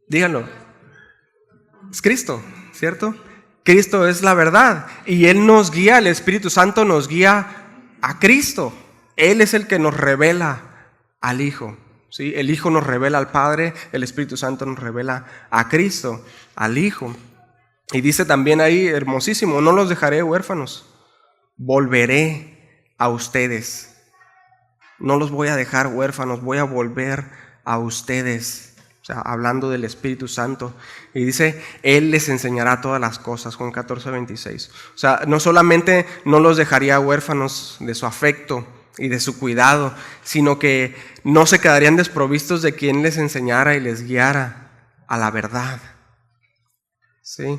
Díganlo. Es Cristo, ¿cierto? Cristo es la verdad y Él nos guía, el Espíritu Santo nos guía a Cristo. Él es el que nos revela al Hijo, ¿sí? El Hijo nos revela al Padre, el Espíritu Santo nos revela a Cristo, al Hijo. Y dice también ahí, hermosísimo, no los dejaré huérfanos, volveré a ustedes. No los voy a dejar huérfanos, voy a volver a ustedes. O sea, hablando del Espíritu Santo. Y dice, Él les enseñará todas las cosas, Juan 14:26. O sea, no solamente no los dejaría huérfanos de su afecto y de su cuidado, sino que no se quedarían desprovistos de quien les enseñara y les guiara a la verdad. ¿Sí?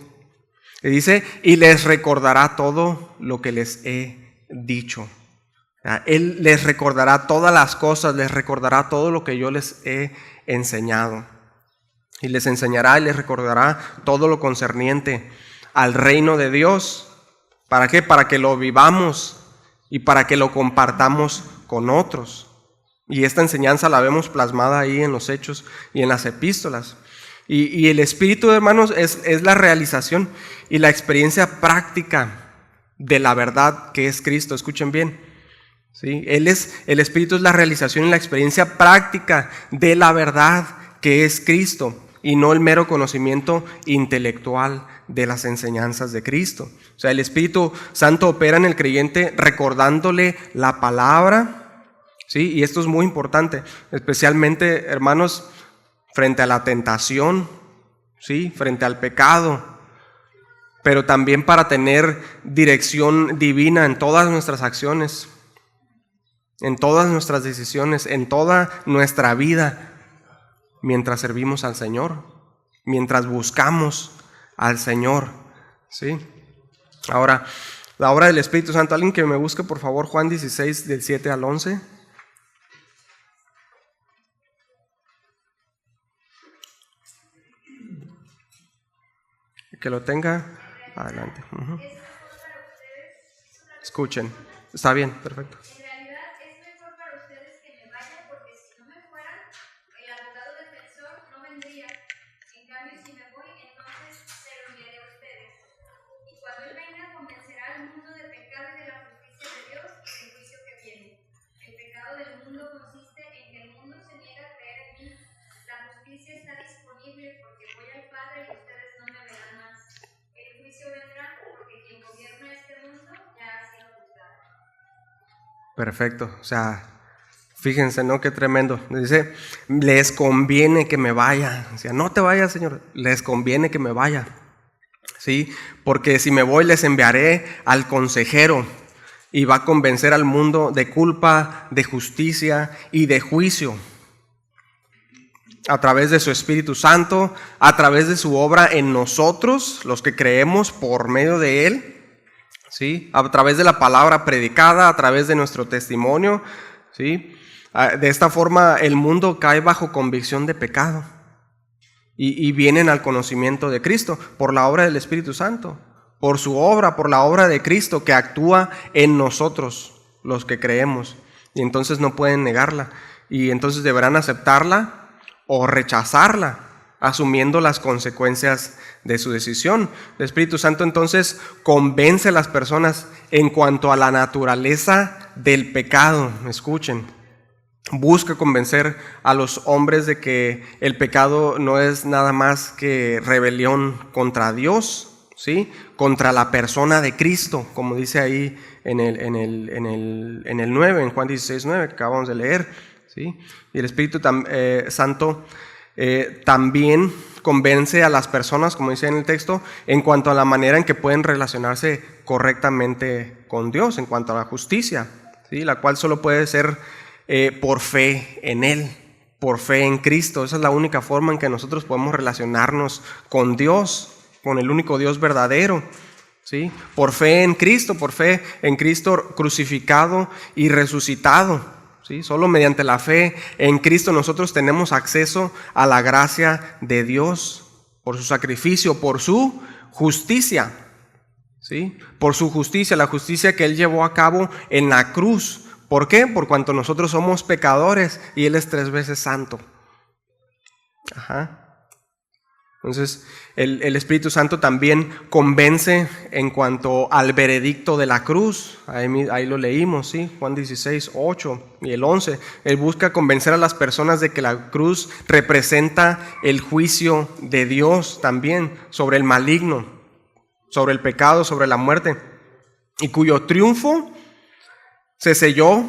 Y dice, y les recordará todo lo que les he dicho. O sea, Él les recordará todas las cosas, les recordará todo lo que yo les he enseñado. Y les enseñará y les recordará todo lo concerniente al reino de Dios. ¿Para qué? Para que lo vivamos y para que lo compartamos con otros. Y esta enseñanza la vemos plasmada ahí en los hechos y en las epístolas. Y el Espíritu, hermanos, es la realización y la experiencia práctica de la verdad que es Cristo. Escuchen bien. ¿Sí? El Espíritu es la realización y la experiencia práctica de la verdad que es Cristo, y no el mero conocimiento intelectual de las enseñanzas de Cristo. O sea, el Espíritu Santo opera en el creyente recordándole la palabra, ¿sí? Y esto es muy importante, especialmente, hermanos, frente a la tentación, ¿sí? Frente al pecado, pero también para tener dirección divina en todas nuestras acciones, en todas nuestras decisiones, en toda nuestra vida, mientras servimos al Señor, mientras buscamos al Señor, ¿sí? Ahora, la obra del Espíritu Santo. Alguien que me busque, por favor, Juan 16, del 7 al 11. que lo tenga, adelante. Escuchen. Está bien, perfecto. En realidad es mejor para ustedes que me vaya, porque si no me fuera, el abogado defensor no vendría. En cambio, si me voy, entonces se lo enviaré a ustedes. Y cuando él venga, convencerá al mundo del pecado y de la justicia de Dios y del juicio que viene. El pecado del mundo consiste en que el mundo se niega a creer en mí. La justicia está disponible porque voy al Padre y ustedes no me verán más. El juicio vendrá porque quien gobierna este mundo ya ha sido juzgado. Perfecto, o sea, fíjense, ¿no? Qué tremendo. Dice, les conviene que me vaya. O sea, no te vayas, Señor, les conviene que me vaya. ¿Sí? Porque si me voy les enviaré al consejero y va a convencer al mundo de culpa, de justicia y de juicio. A través de su Espíritu Santo, a través de su obra en nosotros, los que creemos por medio de Él. ¿Sí? A través de la palabra predicada, a través de nuestro testimonio, ¿sí? De esta forma el mundo cae bajo convicción de pecado y vienen al conocimiento de Cristo por la obra del Espíritu Santo, por su obra, por la obra de Cristo que actúa en nosotros, los que creemos, y entonces no pueden negarla, y entonces deberán aceptarla o rechazarla, asumiendo las consecuencias de su decisión. El Espíritu Santo entonces convence a las personas en cuanto a la naturaleza del pecado. Escuchen, busca convencer a los hombres de que el pecado no es nada más que rebelión contra Dios, ¿sí? Contra la persona de Cristo, como dice ahí en el 9, en Juan 16:9, que acabamos de leer, ¿sí? Y el Espíritu Santo también convence a las personas, como dice en el texto, en cuanto a la manera en que pueden relacionarse correctamente con Dios, en cuanto a la justicia, ¿sí? La cual solo puede ser por fe en Él, por fe en Cristo. Esa es la única forma en que nosotros podemos relacionarnos con Dios, con el único Dios verdadero, ¿sí? Por fe en Cristo crucificado y resucitado. ¿Sí? Solo mediante la fe en Cristo nosotros tenemos acceso a la gracia de Dios por su sacrificio, por su justicia, ¿sí? Por su justicia, la justicia que Él llevó a cabo en la cruz. ¿Por qué? Por cuanto nosotros somos pecadores y Él es 3 veces santo. Ajá. Entonces, el Espíritu Santo también convence en cuanto al veredicto de la cruz. Ahí lo leímos, ¿sí? Juan 16:8 y el 11. Él busca convencer a las personas de que la cruz representa el juicio de Dios también sobre el maligno, sobre el pecado, sobre la muerte, y cuyo triunfo se selló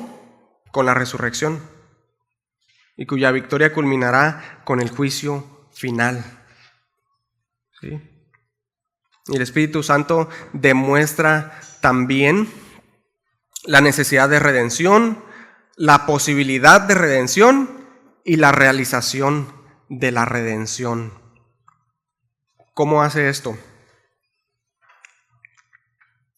con la resurrección y cuya victoria culminará con el juicio final. ¿Sí? Y el Espíritu Santo demuestra también la necesidad de redención, la posibilidad de redención y la realización de la redención. ¿Cómo hace esto?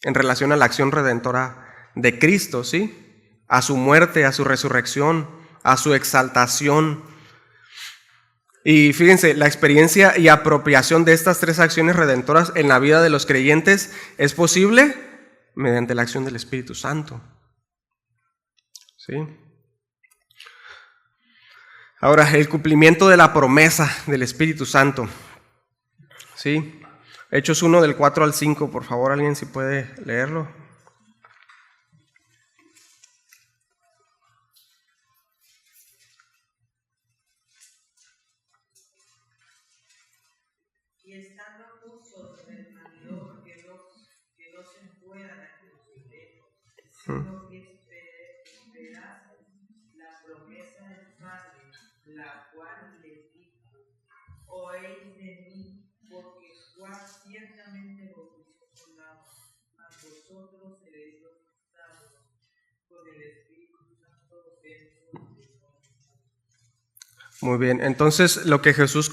En relación a la acción redentora de Cristo, ¿sí? A su muerte, a su resurrección, a su exaltación. Y fíjense, la experiencia y apropiación de estas 3 acciones redentoras en la vida de los creyentes es posible mediante la acción del Espíritu Santo. ¿Sí? Ahora, el cumplimiento de la promesa del Espíritu Santo. ¿Sí? Hechos 1 del 4 al 5, por favor, alguien si puede leerlo. Y estando juntos en el mandó que no se fueran a Jerusalén, sino que esperasen la promesa del Padre, la cual les dijo: oíd de mí, porque Juan ciertamente bautizó con agua, mas vosotros seréis bautizados con el Espíritu Santo dentro de poco. Muy bien, entonces lo que Jesús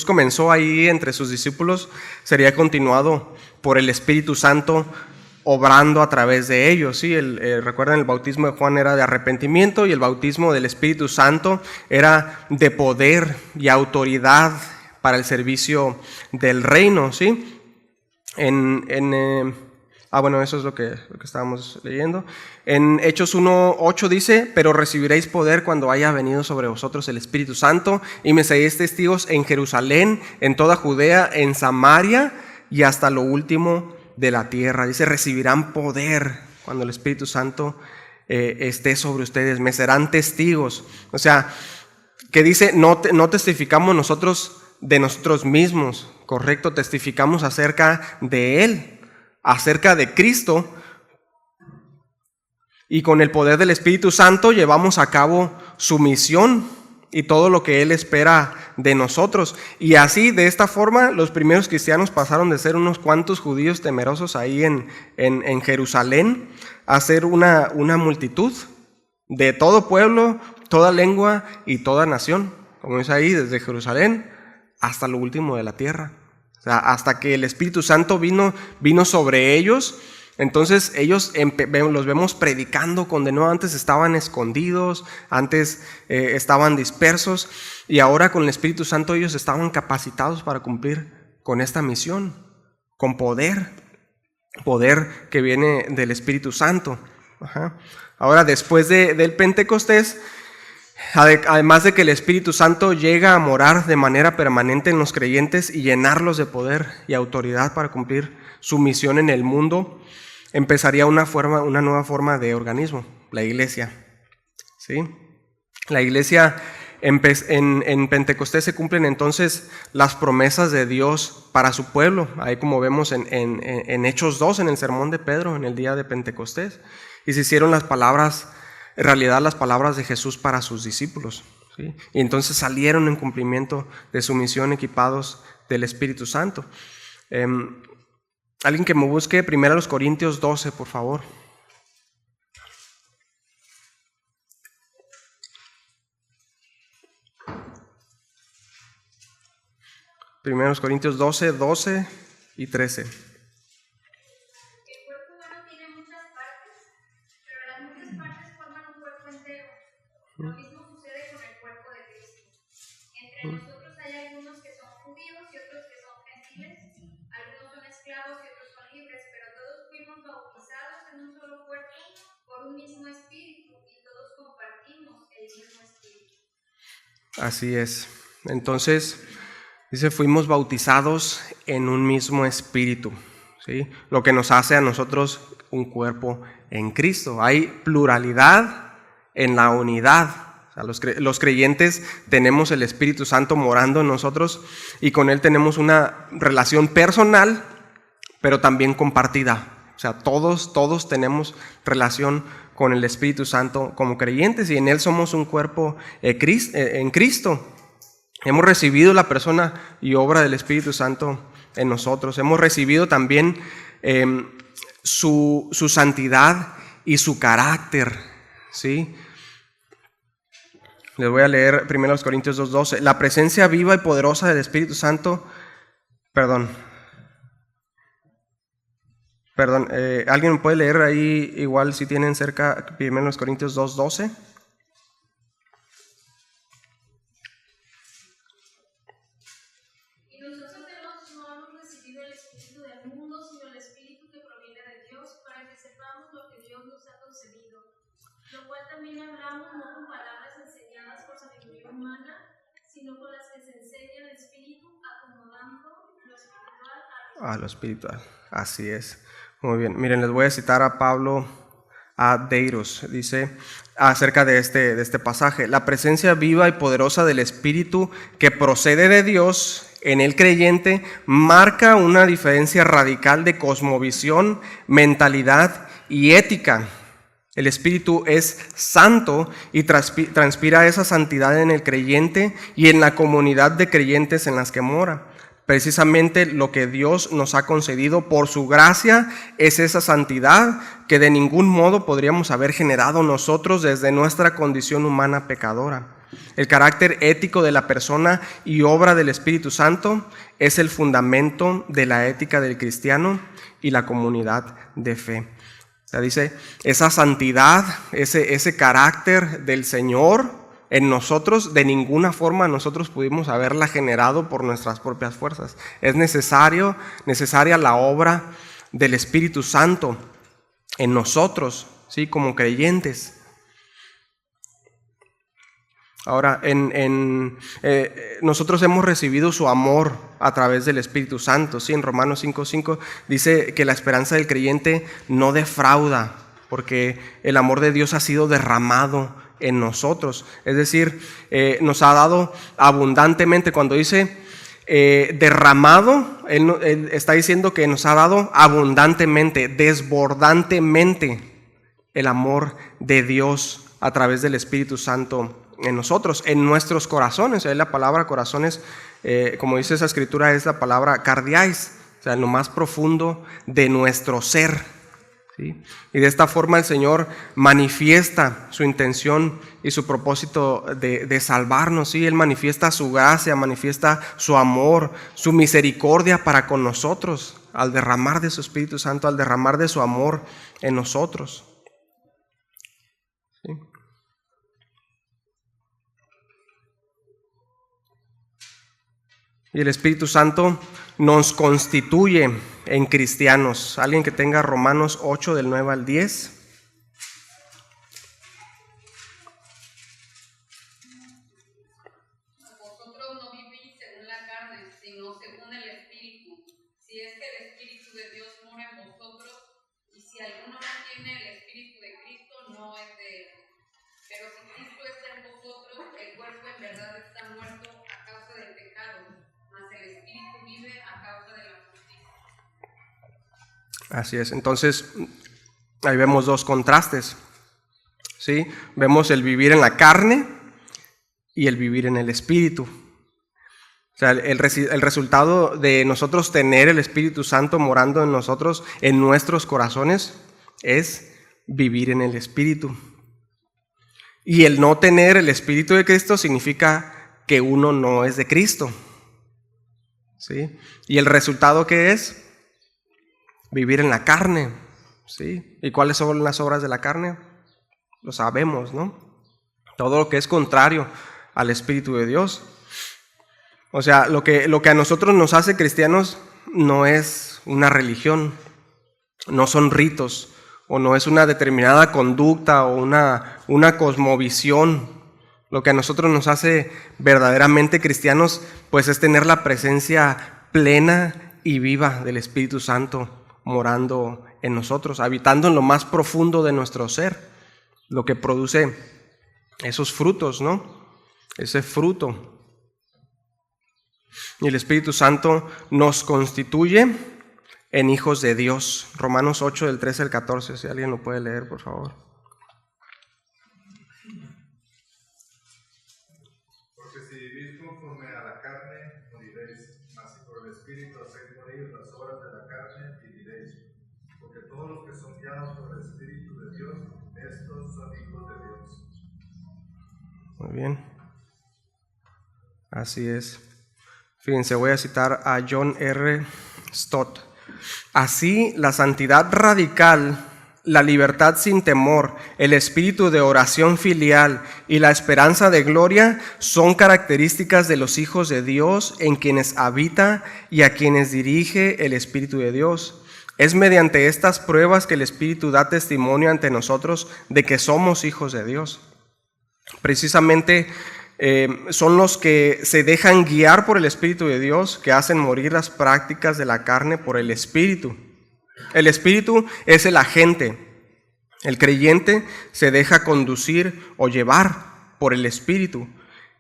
comenzó ahí entre sus discípulos sería continuado por el Espíritu Santo obrando a través de ellos. ¿Sí? Recuerden, el bautismo de Juan era de arrepentimiento y el bautismo del Espíritu Santo era de poder y autoridad para el servicio del reino, ¿sí? Bueno, eso es lo que estábamos leyendo. En Hechos 1:8 dice: pero recibiréis poder cuando haya venido sobre vosotros el Espíritu Santo, y me seréis testigos en Jerusalén, en toda Judea, en Samaria y hasta lo último de la tierra. Dice, recibirán poder cuando el Espíritu Santo esté sobre ustedes, me serán testigos. O sea, que dice, no testificamos nosotros de nosotros mismos, correcto, testificamos acerca de Él, acerca de Cristo, y con el poder del Espíritu Santo llevamos a cabo su misión y todo lo que Él espera de nosotros. Y así, de esta forma, los primeros cristianos pasaron de ser unos cuantos judíos temerosos ahí en Jerusalén a ser una multitud de todo pueblo, toda lengua y toda nación. Como dice ahí, desde Jerusalén hasta lo último de la tierra. O sea, hasta que el Espíritu Santo vino sobre ellos. Entonces ellos los vemos predicando con de nuevo. Antes estaban escondidos, antes estaban dispersos, y ahora con el Espíritu Santo ellos estaban capacitados para cumplir con esta misión, con poder que viene del Espíritu Santo. Ajá. Ahora, después del Pentecostés, además de que el Espíritu Santo llega a morar de manera permanente en los creyentes y llenarlos de poder y autoridad para cumplir su misión en el mundo, empezaría una nueva forma de organismo, la iglesia. ¿Sí? La iglesia, en Pentecostés se cumplen entonces las promesas de Dios para su pueblo, ahí como vemos en Hechos 2, en el sermón de Pedro, en el día de Pentecostés, y se hicieron realidad las palabras de Jesús para sus discípulos, ¿sí? Y entonces salieron en cumplimiento de su misión equipados del Espíritu Santo. Alguien que me busque 1 Corintios 12, por favor. 1 Corintios 12, 12 y 13. El cuerpo humano tiene muchas partes, pero las muchas partes forman un cuerpo entero. Lo mismo sucede con el cuerpo de Cristo. Entre nosotros hay algunos que son judíos y otros que son gentiles, algunos son esclavos y otros son libres, pero todos fuimos bautizados en un solo cuerpo por un mismo espíritu, y todos compartimos el mismo espíritu. Así es. Entonces, dice, fuimos bautizados en un mismo espíritu, ¿sí? Lo que nos hace a nosotros un cuerpo en Cristo. Hay pluralidad en la unidad. O sea, los creyentes tenemos el Espíritu Santo morando en nosotros, y con Él tenemos una relación personal, pero también compartida. O sea, todos tenemos relación con el Espíritu Santo como creyentes, y en Él somos un cuerpo en Cristo. Hemos recibido la persona y obra del Espíritu Santo en nosotros. Hemos recibido también su santidad y su carácter, ¿sí? Les voy a leer 1 Corintios 2:12. La presencia viva y poderosa del Espíritu Santo, ¿alguien me puede leer ahí igual si tienen cerca 1 Corintios 2:12? A lo espiritual, así es. Muy bien, miren, les voy a citar a Pablo Adeiros, dice acerca de este pasaje: la presencia viva y poderosa del Espíritu que procede de Dios en el creyente marca una diferencia radical de cosmovisión, mentalidad y ética. El Espíritu es santo y transpira esa santidad en el creyente y en la comunidad de creyentes en las que mora. Precisamente lo que Dios nos ha concedido por su gracia es esa santidad que de ningún modo podríamos haber generado nosotros desde nuestra condición humana pecadora. El carácter ético de la persona y obra del Espíritu Santo es el fundamento de la ética del cristiano y la comunidad de fe. O sea, dice, esa santidad, ese carácter del Señor, en nosotros, de ninguna forma nosotros pudimos haberla generado por nuestras propias fuerzas. Es necesaria la obra del Espíritu Santo en nosotros, ¿sí? Como creyentes. Ahora, nosotros hemos recibido su amor a través del Espíritu Santo, ¿sí? En Romanos 5:5 dice que la esperanza del creyente no defrauda, porque el amor de Dios ha sido derramado en nosotros. Es decir, nos ha dado abundantemente. Cuando dice derramado, él está diciendo que nos ha dado abundantemente, desbordantemente el amor de Dios a través del Espíritu Santo en nosotros, en nuestros corazones. La palabra corazones, como dice esa escritura, es la palabra cardiais, o sea, en lo más profundo de nuestro ser, ¿sí? Y de esta forma el Señor manifiesta su intención y su propósito de salvarnos, ¿sí? Él manifiesta su gracia, manifiesta su amor, su misericordia para con nosotros, al derramar de su Espíritu Santo, al derramar de su amor en nosotros, ¿sí? Y el Espíritu Santo nos constituye en cristianos. Alguien que tenga Romanos 8 del 9 al 10. Vosotros no vivís según la carne, sino según el Espíritu. Si es que el Espíritu de Dios mora en vosotros, y si alguno no tiene el Espíritu de Cristo, no es de él. Pero si Cristo está en vosotros, el cuerpo en verdad está muerto a causa del pecado, mas el Espíritu vive a causa de la justicia. Así es. Entonces, ahí vemos dos contrastes, ¿sí? Vemos el vivir en la carne y el vivir en el Espíritu. O sea, el resultado de nosotros tener el Espíritu Santo morando en nosotros, en nuestros corazones, es vivir en el Espíritu. Y el no tener el Espíritu de Cristo significa que uno no es de Cristo, ¿sí? Y el resultado, ¿qué es? Vivir en la carne, ¿sí? ¿Y cuáles son las obras de la carne? Lo sabemos, ¿no? Todo lo que es contrario al Espíritu de Dios. O sea, lo que a nosotros nos hace cristianos no es una religión, no son ritos, o no es una determinada conducta o una cosmovisión. Lo que a nosotros nos hace verdaderamente cristianos, pues es tener la presencia plena y viva del Espíritu Santo morando en nosotros, habitando en lo más profundo de nuestro ser, lo que produce esos frutos, ¿no? Ese fruto. Y el Espíritu Santo nos constituye en hijos de Dios. Romanos 8 del 13 al 14, si alguien lo puede leer, por favor. Porque si vivís conforme a la carne, moriréis, mas si por el Espíritu hacéis morir las obras de la carne, viviréis. Porque todos los que son guiados por el Espíritu de Dios, estos son hijos de Dios. Muy bien. Así es. Fíjense, voy a citar a John R. Stott. Así, la santidad radical, la libertad sin temor, el espíritu de oración filial y la esperanza de gloria son características de los hijos de Dios en quienes habita y a quienes dirige el Espíritu de Dios. Es mediante estas pruebas que el Espíritu da testimonio ante nosotros de que somos hijos de Dios. Precisamente son los que se dejan guiar por el Espíritu de Dios, que hacen morir las prácticas de la carne por el Espíritu. El Espíritu es el agente. El creyente se deja conducir o llevar por el Espíritu.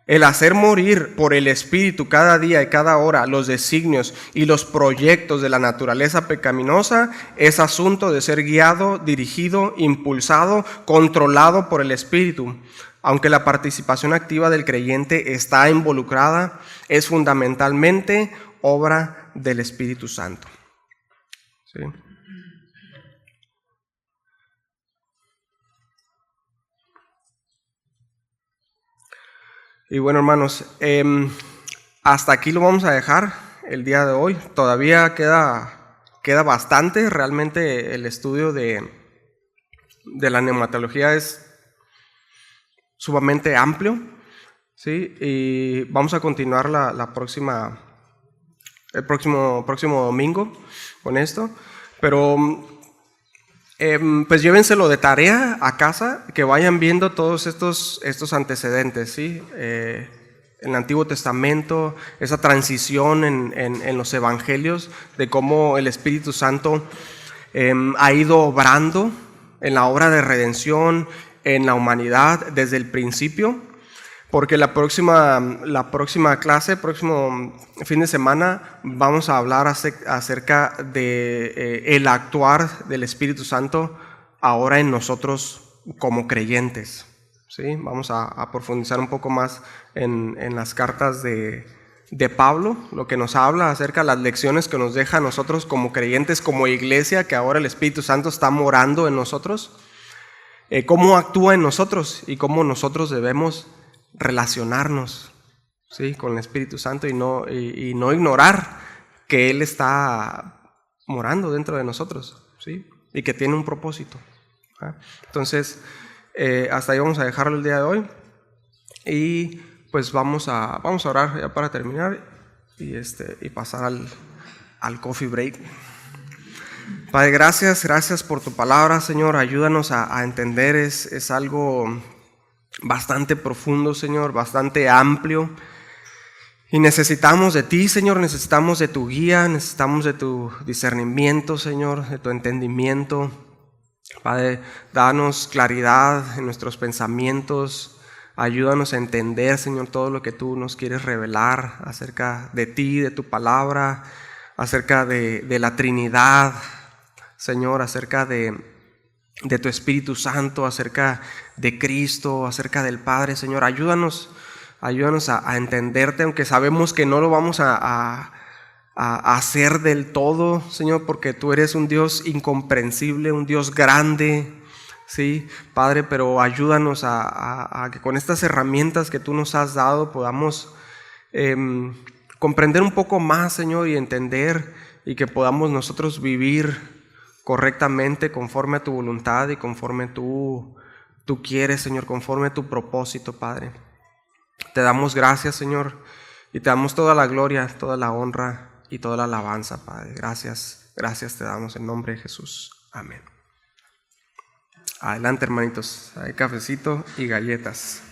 El hacer morir por el Espíritu cada día y cada hora los designios y los proyectos de la naturaleza pecaminosa es asunto de ser guiado, dirigido, impulsado, controlado por el Espíritu. Aunque la participación activa del creyente está involucrada, es fundamentalmente obra del Espíritu Santo. ¿Sí? Y bueno, hermanos, hasta aquí lo vamos a dejar el día de hoy. Todavía queda bastante. Realmente el estudio de la neumatología es sumamente amplio, ¿sí? Y vamos a continuar el próximo domingo con esto. Pero pues llévenselo de tarea a casa, que vayan viendo todos estos antecedentes, ¿sí? En el Antiguo Testamento, esa transición en los evangelios, de cómo el Espíritu Santo ha ido obrando en la obra de redención, en la humanidad desde el principio, porque la próxima clase, próximo fin de semana, vamos a hablar acerca de el actuar del Espíritu Santo ahora en nosotros como creyentes, ¿sí? Vamos a profundizar un poco más en las cartas de Pablo, lo que nos habla acerca de las lecciones que nos deja a nosotros como creyentes, como iglesia, que ahora el Espíritu Santo está morando en nosotros, cómo actúa en nosotros y cómo nosotros debemos relacionarnos, ¿sí? Con el Espíritu Santo y no ignorar que Él está morando dentro de nosotros, ¿sí? Y que tiene un propósito. Entonces, hasta ahí vamos a dejarlo el día de hoy y pues vamos a orar ya para terminar y pasar al coffee break. Padre, gracias por tu palabra, Señor. Ayúdanos a entender, es algo bastante profundo, Señor, bastante amplio. Y necesitamos de ti, Señor, necesitamos de tu guía, necesitamos de tu discernimiento, Señor, de tu entendimiento. Padre, danos claridad en nuestros pensamientos. Ayúdanos a entender, Señor, todo lo que tú nos quieres revelar acerca de ti, de tu palabra, acerca de la Trinidad, Señor, acerca de tu Espíritu Santo, acerca de Cristo, acerca del Padre. Señor, ayúdanos a entenderte, aunque sabemos que no lo vamos a hacer del todo, Señor, porque tú eres un Dios incomprensible, un Dios grande, ¿sí? Padre, pero ayúdanos a que con estas herramientas que tú nos has dado podamos comprender un poco más, Señor, y entender, y que podamos nosotros vivir correctamente conforme a tu voluntad y conforme tú quieres, Señor, conforme a tu propósito, Padre. Te damos gracias, Señor, y te damos toda la gloria, toda la honra y toda la alabanza, Padre. Gracias te damos en nombre de Jesús. Amén. Adelante, hermanitos, hay cafecito y galletas.